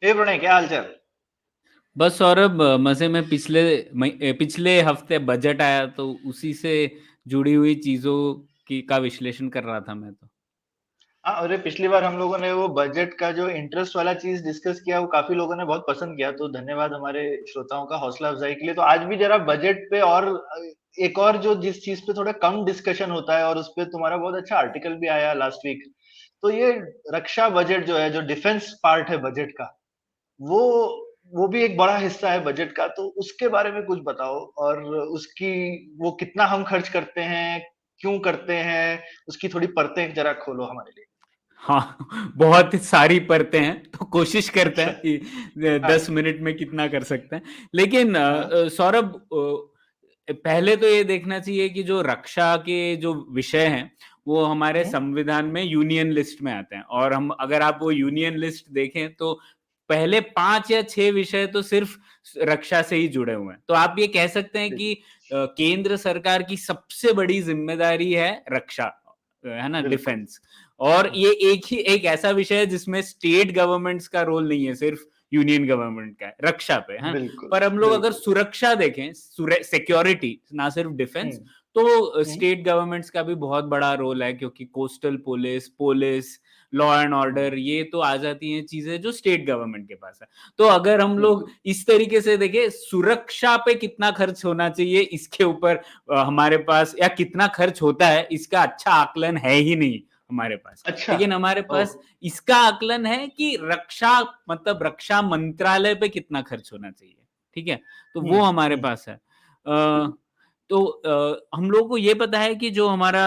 हे प्रणय, क्या हाल चाल। बस सौरभ, मजे में पिछले हफ्ते बजट आया तो उसी से जुड़ी हुई चीजों की का विश्लेषण कर रहा था मैं तो। हाँ, अरे पिछली बार हम लोगों ने वो बजट का जो इंटरेस्ट वाला चीज डिस्कस किया, वो काफी लोगों ने बहुत पसंद किया, तो धन्यवाद हमारे श्रोताओं का हौसला अफजाई के लिए। तो आज भी जरा बजट पे और एक और जो जिस चीज पे थोड़ा कम डिस्कशन होता है, और उस पे तुम्हारा बहुत अच्छा आर्टिकल भी आया लास्ट वीक। तो ये रक्षा बजट जो है, जो डिफेंस पार्ट है बजट का, वो वो भी एक बड़ा हिस्सा है बजट का। तो उसके बारे में कुछ बताओ, और उसकी वो कितना हम खर्च करते हैं, क्यों करते हैं, उसकी थोड़ी परतें जरा खोलो हमारे लिए। हाँ, बहुत सारी परतें हैं तो कोशिश करते अच्छा। हैं कि हाँ। 10 मिनट में कितना कर सकते हैं। लेकिन हाँ। सौरभ, पहले तो ये देखना चाहिए कि जो रक्षा के जो विषय हैं वो हमारे हम्म। संविधान में यूनियन लिस्ट में आते हैं। और हम अगर आप वो यूनियन लिस्ट देखें तो पहले 5 या 6 विषय तो सिर्फ रक्षा से ही जुड़े हुए हैं। तो आप ये कह सकते हैं कि केंद्र सरकार की सबसे बड़ी जिम्मेदारी है रक्षा, है ना, बिल्कुल। डिफेंस। और हम्म। ये एक ऐसा विषय है जिसमें स्टेट गवर्नमेंट्स का रोल नहीं है, सिर्फ यूनियन गवर्नमेंट का है रक्षा पे, है। बिल्कुल। पर हम लोग अगर बिल्कुल। सुरक्षा देखें, सिक्योरिटी, ना सिर्फ डिफेंस, हम्म। तो हम्म। स्टेट गवर्नमेंट्स का भी बहुत बड़ा रोल है, क्योंकि coastal police police law and order, हम्म। ये तो आ जाती हैं चीजें जो स्टेट गवर्नमेंट के पास है। तो अगर हम लोग बिल्कुल। इस तरीके से देखें, सुरक्षा पे कितना खर्च होना चाहिए इसके ऊपर हमारे पास, या कितना खर्च होता है इसका अच्छा आकलन है ही नहीं हमारे पास। अच्छा। लेकिन हमारे ओ। पास इसका आकलन है कि रक्षा, मतलब रक्षा मंत्रालय पे कितना खर्च होना चाहिए। ठीक है, तो वो हमारे हम्म। पास है। तो हम लोगों को ये पता है कि जो हमारा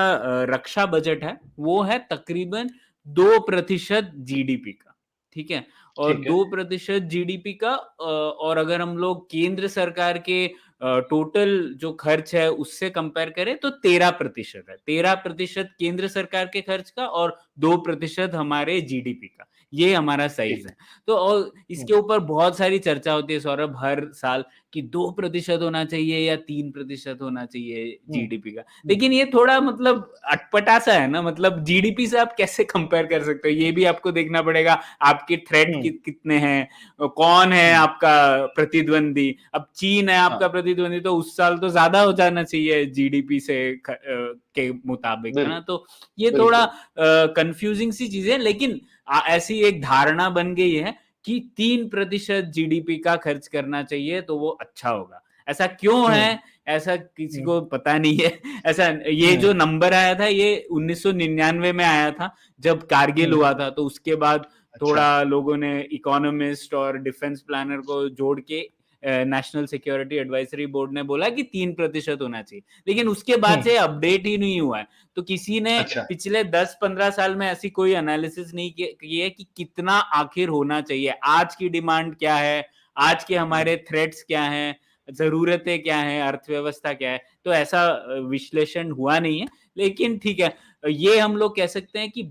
रक्षा बजट है वो है तकरीबन 2% जीडीपी का। ठीक है, और ठीक है। 2% जीडीपी का, और अगर हम लोग केंद्र सरकार के टोटल जो खर्च है उससे कंपेयर करें तो 13% है। 13% केंद्र सरकार के खर्च का और 2% हमारे जीडीपी का। ये हमारा साइज ठीक। है। तो और इसके हम्म। ऊपर बहुत सारी चर्चा होती है सौरभ, हर साल, कि 2% होना चाहिए या 3% होना चाहिए हम्म। जीडीपी का। हम्म। लेकिन ये थोड़ा मतलब अटपटा सा है ना, मतलब जीडीपी से आप कैसे कंपेयर कर सकते हो, ये भी आपको देखना पड़ेगा। आपके थ्रेट हम्म। कितने हैं, कौन है हम्म। आपका प्रतिद्वंदी। अब चीन है आपका हाँ। प्रतिद्वंदी, तो उस साल तो ज्यादा हो जाना चाहिए जीडीपी से के मुताबिक, है ना। बिल्कुल। तो ये थोड़ा बिल्कुल। कंफ्यूजिंग सी चीज है। लेकिन ऐसी एक धारणा बन गई है कि 3% जीडीपी का खर्च करना चाहिए तो वो अच्छा होगा। ऐसा क्यों है, हम्म। ऐसा किसी हम्म। को पता नहीं है। ऐसा, ये जो हम्म। नंबर आया था ये 1999 में आया था, जब कारगिल हम्म। हुआ था। तो उसके बाद अच्छा। थोड़ा लोगों ने इकोनॉमिस्ट और डिफेंस प्लानर को जोड़ के नेशनल सिक्योरिटी एडवाइजरी बोर्ड ने बोला कि 3% होना चाहिए। लेकिन उसके बाद हम्म। से अपडेट ही नहीं हुआ है। तो किसी ने अच्छा। पिछले 10-15 साल में ऐसी कोई एनालिसिस नहीं की है कि कितना आखिर होना चाहिए, आज की डिमांड क्या है, आज के हम्म। हमारे थ्रेट्स क्या हैं, जरूरतें क्या हैं, अर्थव्यवस्था क्या है। तो ऐसा विश्लेषण हुआ नहीं है। लेकिन ठीक है, ये हम लोग कह सकते हैं कि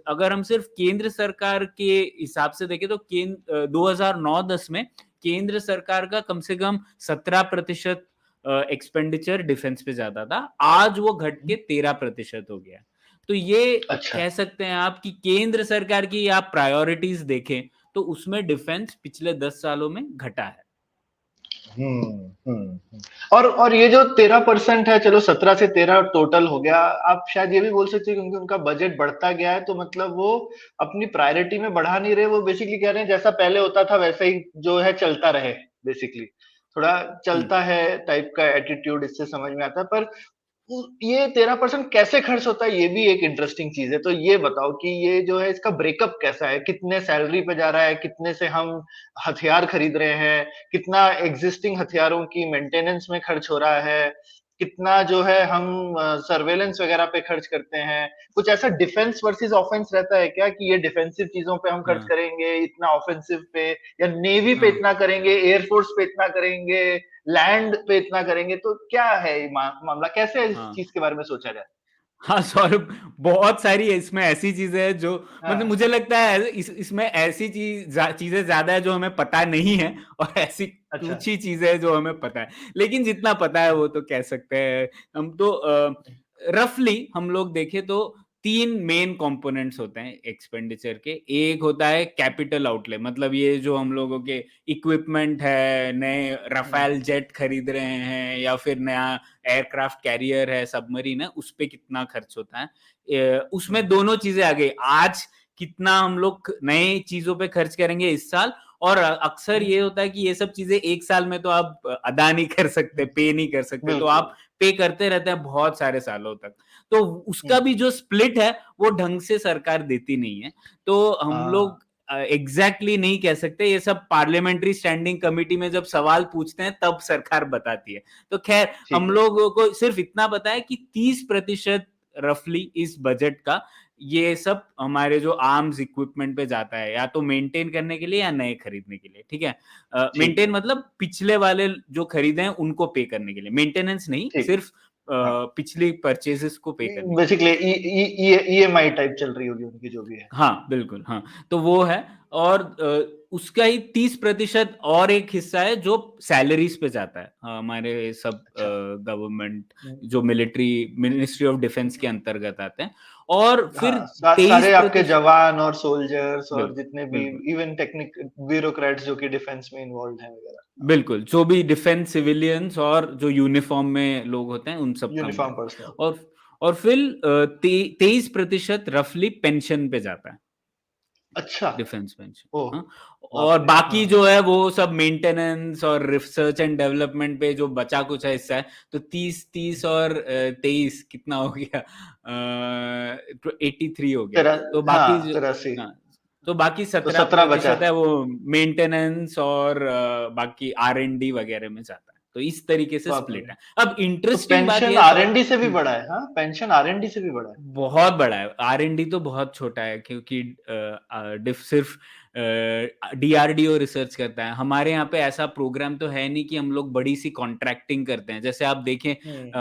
अगर हम सिर्फ केंद्र सरकार के हिसाब से देखें तो 2009-10 में केंद्र सरकार का कम से कम 17% एक्सपेंडिचर डिफेंस पे जाता था। आज वो घट के 13% हो गया। तो ये अच्छा। कह सकते हैं आप कि केंद्र सरकार की आप प्रायोरिटीज देखें तो उसमें डिफेंस पिछले 10 सालों में घटा है। और ये जो 13% है, चलो 17 से 13 टोटल हो गया। आप शायद ये भी बोल सकते हो क्योंकि उनका बजट बढ़ता गया है, तो मतलब वो अपनी प्रायोरिटी में बढ़ा नहीं रहे। वो बेसिकली कह रहे हैं जैसा पहले होता था वैसा ही जो है चलता रहे। बेसिकली थोड़ा हम्म। चलता है टाइप का एटीट्यूड इससे समझ में आता है। पर ये 13% कैसे खर्च होता है, ये भी एक इंटरेस्टिंग चीज है। तो ये बताओ कि ये जो है इसका ब्रेकअप कैसा है, कितने सैलरी पे जा रहा है, कितने से हम हथियार खरीद रहे हैं, कितना एग्जिस्टिंग हथियारों की मेंटेनेंस में खर्च हो रहा है, कितना जो है हम सर्वेलेंस वगैरह पे खर्च करते हैं। कुछ ऐसा डिफेंस वर्सेस ऑफेंस रहता है क्या, कि ये डिफेंसिव चीजों पे हम खर्च हाँ। करेंगे इतना, ऑफेंसिव पे या नेवी पे हाँ। इतना करेंगे, एयरफोर्स पे इतना करेंगे, लैंड पे इतना करेंगे, तो क्या है ये मामला, कैसे इस हाँ। चीज के बारे में सोचा जाए। हाँ सौरभ, बहुत सारी इसमें ऐसी चीजें हैं जो, मतलब हाँ। मुझे लगता है इसमें ऐसी चीजें ज्यादा है जो हमें पता नहीं है, और ऐसी अच्छा। कुछ ही चीजें हैं जो हमें पता है। लेकिन जितना पता है वो तो कह सकते हैं हम तो। रफली हम लोग देखें तो 3 मेन कंपोनेंट्स होते हैं एक्सपेंडिचर के। एक होता है कैपिटल आउटले, मतलब ये जो हम लोगों के इक्विपमेंट है, नए राफेल जेट खरीद रहे हैं या फिर नया एयरक्राफ्ट कैरियर है, सबमरीन है, उस पे कितना खर्च होता है। उसमें दोनों चीजें आ गई। आज कितना हम लोग नए चीजों पे खर्च करेंगे इस साल, और अक्सर ये होता है कि ये सब चीजें एक साल में तो आप अदा नहीं कर सकते, पे नहीं कर सकते, तो बिल्कुल। आप पे करते रहते हैं बहुत सारे सालों तक। तो उसका भी जो स्प्लिट है वो ढंग से सरकार देती नहीं है। तो हम हाँ, लोग एग्जैक्टली नहीं कह सकते, ये सब पार्लियामेंट्री स्टैंडिंग कमेटी में जब सवाल पूछते हैं तब सरकार बताती है। तो खैर ठीक हम है। लोगों को सिर्फ इतना पता है कि 30% रफली इस बजट का ये सब हमारे जो आर्म्स इक्विपमेंट पे जाता है, या तो मेंटेन करने के लिए या नए खरीदने के लिए, ठीक है। ठीक मेंटेन है। मतलब पिछले वाले जो खरीदे हैं उनको पे करने के लिए, मेंटेनेंस नहीं, ठीक। सिर्फ हाँ, पिछली परचेजेस को पे करने के लिए। बेसिकली ईएमआई टाइप चल रही होगी उनकी जो भी है। हाँ, बिल्कुल, हाँ। तो वो है, और उसका ही 30% और एक हिस्सा है जो सैलरीज़ पे जाता है। हमारे सब अच्छा। गवर्नमेंट हम्म, जो मिलिट्री मिनिस्ट्री ऑफ डिफेंस के अंतर्गत आते हैं, और फिर हाँ, सारे आपके 23%। जवान और सोल्जर्स और बिल्कुल, जितने भी बिल्कुल। इवन टेक्निक ब्यूरोक्रेट्स जो कि डिफेंस में इन्वॉल्व हैं वगैरह। हाँ, बिल्कुल, जो भी डिफेंस सिविलियंस और जो यूनिफ़ॉर्म में लोग होते हैं, उन सब का यूनिफॉर्म मिला के। पर्सनल। और और फिर 23% रफ़ली पेंशन पे जाता है, अच्छा। Defence pension. ओह! हाँ, बाप और रे! बाकी हाँ। जो है वो सब मेंटेनेंस और रिसर्च एंड डेवलपमेंट पे जो बचा कुछ है हिस्सा है, तो 30 और 23 कितना हो गया? 83 हो गया। तेरा तो बाकी हाँ, जो 83। हाँ, तो बाकी तो 17 बचा। 17% है वो मेंटेनेंस और बाकी R&D वगैरह में जाता है। तो इस तरीके से बाप स्प्लिट रे! है। अब तो इंटरेस्टिंग बात पेंशन ये है आरएनडी से भी हुँ। बड़ा है, हाँ? पेंशन आरएनडी से भी बड़ा है। बहुत बड़ा है। R&D तो बहुत छोटा है, क्योंकि डिफ सिर्फ़ डीआरडीओ रिसर्च करता है। हमारे यहाँ पे ऐसा प्रोग्राम तो है नहीं कि हम लोग बड़ी-सी कॉन्ट्रैक्टिंग करते हैं। जैसे आप देखें हुँ,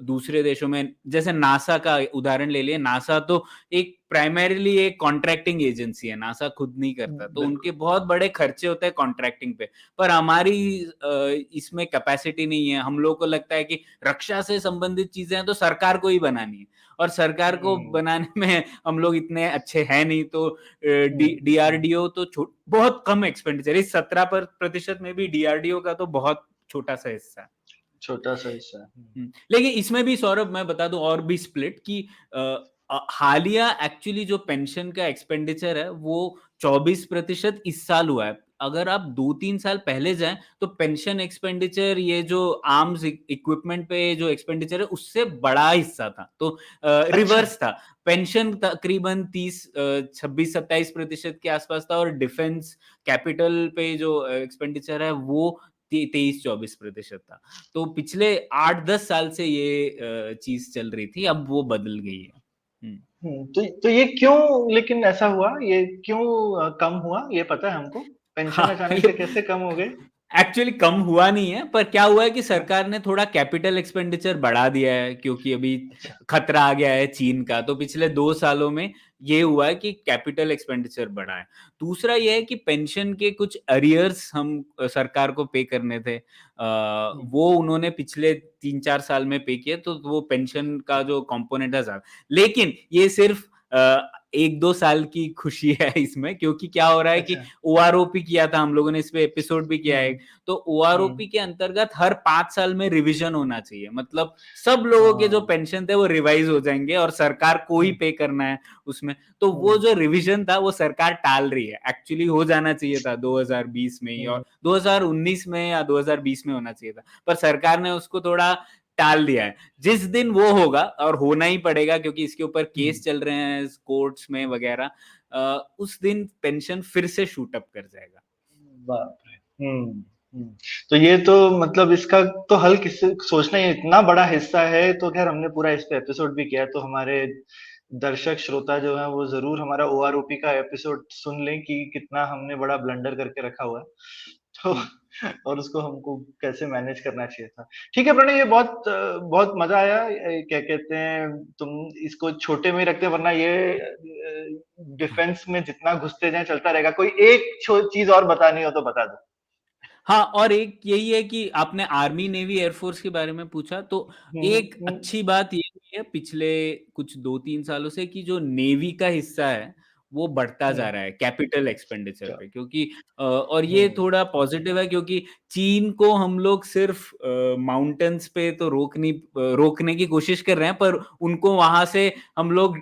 दूसरे देशों में, जैसे नासा का उदाहरण ले लिए, नासा तो एक प्राइमरीली एक कॉन्ट्रैक्टिंग एजेंसी है, नासा खुद नहीं करता। तो उनके बिल्कुल। बहुत बड़े खर्चे होते हैं कॉन्ट्रैक्टिंग पे। पर हमारी इसमें कैपेसिटी नहीं है। हम लोगों को लगता है कि रक्षा से संबंधित चीज़ें हैं तो सरकार को ही बनानी है। और सरकार को हुँ, बनाने में हम लोग इतने अच्छे हैं नहीं, तो हुँ, हुँ। डीआरडीओ तो बहुत कम एक्सपेंडिचर, इस 17% में भी डीआरडीओ का तो बहुत छोटा सा हिस्सा है। छोटा-सा हिस्सा है। हुँ। लेकिन इसमें भी सौरभ मैं बता दूं और भी स्प्लिट कि हालिया एक्चुअली जो पेंशन का एक्सपेंडिचर है वो 24% इस साल हुआ है। अगर आप 2-3 साल पहले जाएं तो पेंशन एक्सपेंडिचर, ये जो आर्म्स इक्विपमेंट पे जो एक्सपेंडिचर है, उससे बड़ा हिस्सा था। तो अच्छा। रिवर्स था। पेंशन तकरीबन 26-27% के आसपास था, और डिफेंस कैपिटल पे जो एक्सपेंडिचर है वो 23-24% था। तो पिछले 8-10 साल से ये चीज़ चल रही थी, अब वो बदल गई है। हुँ। तो ये क्यों लेकिन ऐसा हुआ? ये क्यों कम हुआ? ये पता है हमको? पेंशन हाँ, अचानक ये से कैसे कम हो गए? एक्चुअली कम हुआ नहीं है, पर क्या हुआ है कि हाँ, सरकार ने थोड़ा कैपिटल एक्सपेंडिचर बढ़ा दिया है, क्योंकि अभी अच्छा। खतरा आ गया है चीन का। तो पिछले 2 सालों में ये हुआ है कि कैपिटल एक्सपेंडिचर बढ़ा है। दूसरा ये है कि पेंशन के कुछ अरियर्स हम सरकार को पे करने थे। हुँ, वो उन्होंने पिछले 3-4 साल में पे किए, तो वो पेंशन का अच्छा, जो कंपोनेंट है ज़्यादा। लेकिन ये सिर्फ़ 1-2 साल की खुशी है इसमें, क्योंकि क्या हो रहा है कि अच्छा। ओआरओपी किया था हम लोगों ने, इस पे एपिसोड भी किया है। हुँ, तो हुँ, ओआरओपी के अंतर्गत हर 5 साल में रिविज़न होना चाहिए। मतलब सब लोगों के जो हाँ, पेंशन थे वो रिवाइज़ हो जाएँगे, और सरकार को ही हुँ, पे करना है उसमें। तो वो हुँ, जो रिविज़न था वो सरकार टाल रही है। एक्चुअली हो जाना चाहिए था 2020 में ही, हुँ, और 2019 में या 2020 में होना चाहिए था। पर सरकार ने उसको थोड़ा टाल दिया है। जिस दिन वो होगा, और होना ही पड़ेगा क्योंकि इसके ऊपर हुँ। केस चल रहे हैं कोर्ट्स में वगैरह, उस दिन पेंशन फिर से शूट अप कर जाएगा। बाप रे! हुँ, हुँ। तो ये तो मतलब इसका तो हल किससे सोचना, ये इतना बड़ा हिस्सा है, तो ख़ैर हमने पूरा इस पे एपिसोड भी किया है, तो हमारे दर्शक श्रोता जो हैं वो ज़रूर हमारा ओआरओपी का एपिसोड सुन लें कि कितना हमने बड़ा ब्लंडर करके रखा हुआ है। तो हुँ। और उसको हमको कैसे मैनेज करना चाहिए था। ठीक है प्रणय, ये बहुत मज़ा आया। क्या कहते हैं, तुम इसको छोटे में ही रखते, वरना ये डिफेंस में जितना घुसते जाएँ चलता रहेगा। कोई एक चीज़ और बतानी हो तो बता दो। हाँ, और एक यही है कि आपने आर्मी, नेवी, एयरफोर्स के बारे में पूछा, तो हुँ, हुँ, एक हुँ। अच्छी बात ये है पिछले कुछ 2-3 सालों से कि जो नेवी का हिस्सा है, वो बढ़ता जा हुँ, रहा है कैपिटल एक्सपेंडिचर अच्छा। पे क्योंकि और ये हुँ, थोड़ा पॉज़िटिव है क्योंकि चीन को हम लोग सिर्फ़ माउंटेन्स पे तो रोकने की कोशिश कर रहे हैं, पर उनको वहाँ से हम लोग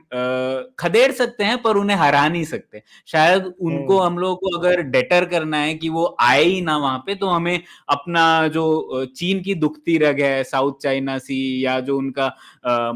खदेड़ सकते हैं पर उन्हें हरा नहीं सकते। शायद उनको हुँ, हम लोगों को अगर डेटर करना है कि वो आए ही ना वहाँ पे, तो हमें अपना जो चीन की दुखती रग है, साउथ चाइना सी या जो उनका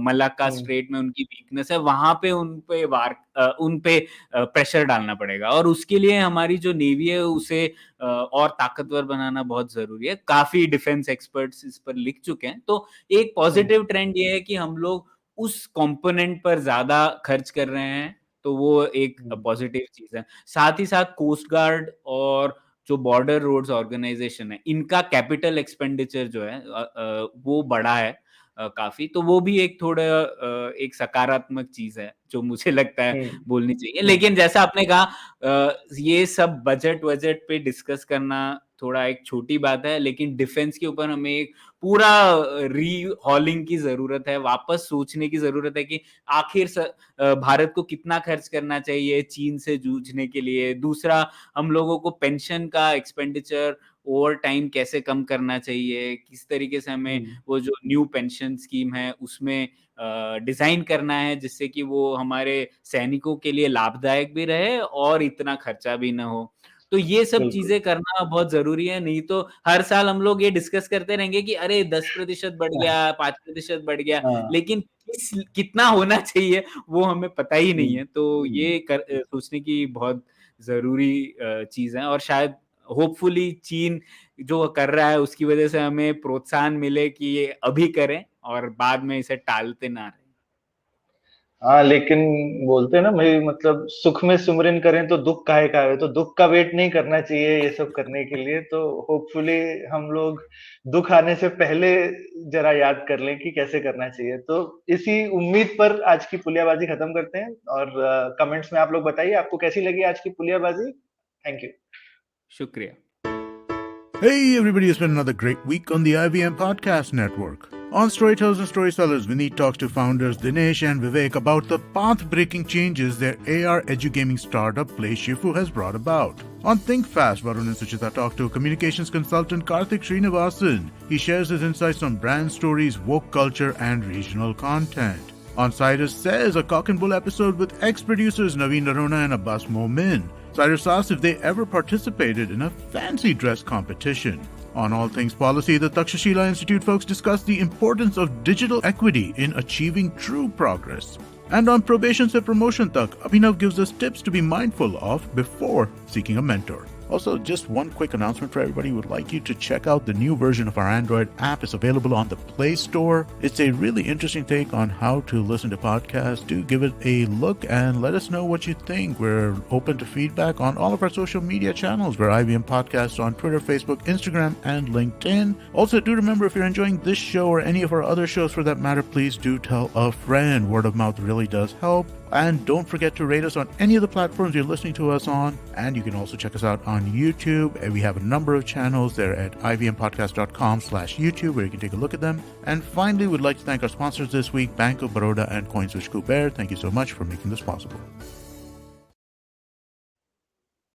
मलाक्का हुँ, स्ट्रेट में उनकी वीकनेस है, वहाँ पे उन पे प्रेशर डालना पड़ेगा और उसके लिए हमारी जो नेवी है उसे और ताकतवर बनाना बहुत ज़रूरी है। काफ़ी डिफेंस एक्सपर्ट्स इस पर लिख चुके हैं। तो एक हुँ, पॉज़िटिव ट्रेंड ये है कि हम लोग उस कंपोनेंट पर ज़्यादा खर्च कर रहे हैं, तो वो एक हुँ, पॉज़िटिव चीज़ है। साथ ही साथ कोस्ट गार्ड और जो बॉर्डर रोड्स ऑर्गेनाइज़ेशन है, इनका कैपिटल एक्सपेंडिचर जो है वो बढ़ा है काफ़ी, तो वो भी एक थोड़ा एक सकारात्मक चीज़ है, जो मुझे लगता है हुँ, बोलनी चाहिए। हुँ, लेकिन जैसा आपने कहा ये सब बजट-वजट पे डिस्कस करना थोड़ा एक छोटी बात है, लेकिन डिफेंस के ऊपर हमें एक पूरा रीहॉलिंग की ज़रूरत है, वापस सोचने की ज़रूरत है कि आखिर भारत को कितना खर्च करना चाहिए चीन से जूझने के लिए। दूसरा, हम लोगों को पेंशन का एक्सपेंडिचर ओवर टाइम कैसे कम करना चाहिए, किस तरीके से हमें हुँ, वो जो न्यू पेंशन स्कीम है उसमें डिज़ाइन करना है जिससे कि वो हमारे सैनिकों के लिए लाभदायक भी रहे और इतना खर्चा भी ना हो। तो ये सब बिल्कुल। चीज़ें करना बहुत ज़रूरी है, नहीं तो हर साल हम लोग ये डिस्कस करते रहेंगे कि अरे 10% बढ़ गया, 5% बढ़ गया, हाँ, लेकिन कितना होना चाहिए वो हमें पता ही हुँ, नहीं है। तो हुँ। ये सोचने की बहुत ज़रूरी चीज़ है और शायद होपफुली चीन जो कर रहा है उसकी वज़ह से हमें प्रोत्साहन मिले कि ये अभी करें और बाद में इसे टालते ना रहें। हाँ, लेकिन बोलते हैं ना भई मतलब सुख में सिमरन करें तो दुःख काहे का आवे, तो दुःख का वेट नहीं करना चाहिए ये सब करने के लिए, तो होपफुली हम लोग दुःख आने से पहले ज़रा याद कर लें कि कैसे करना चाहिए। तो इसी उम्मीद पर आज की पुलियाबाज़ी खत्म करते हैं और कमेंट्स में आप लोग बताइए आपको कैसी लगी आज की पुलियाबाज़ी? Thank you. शुक्रिया। Hey everybody, it's been another great week on the IVM Podcast Network. On Storytellers and Storysellers, Vineet talks to founders Dinesh and Vivek about the path-breaking changes their AR edugaming startup PlayShifu has brought about. On Think Fast, Varun and Suchita talk to communications consultant Karthik Srinivasan. He shares his insights on brand stories, woke culture, and regional content. On Cyrus Says, a cock and bull episode with ex-producers Naveen Narona and Abbas Momin. Cyrus asks if they ever participated in a fancy dress competition. On All Things Policy, the Takshashila Institute folks discuss the importance of digital equity in achieving true progress. And on Probation se Promotion Tak, Abhinav gives us tips to be mindful of before seeking a mentor. Also, just one quick announcement for everybody. We would like you to check out the new version of our Android app. It's available on the Play Store. It's a really interesting take on how to listen to podcasts. Do give it a look and let us know what you think. We're open to feedback on all of our social media channels. We're IVM Podcasts on Twitter, Facebook, Instagram, and LinkedIn. Also, do remember if you're enjoying this show or any of our other shows for that matter, please do tell a friend. Word of mouth really does help. And don't forget to rate us on any of the platforms you're listening to us on. And you can also check us out on YouTube. And we have a number of channels there at ivmpodcast.com/YouTube where you can take a look at them. And finally, we'd like to thank our sponsors this week, Bank of Baroda and CoinSwitch Kuber. Thank you so much for making this possible.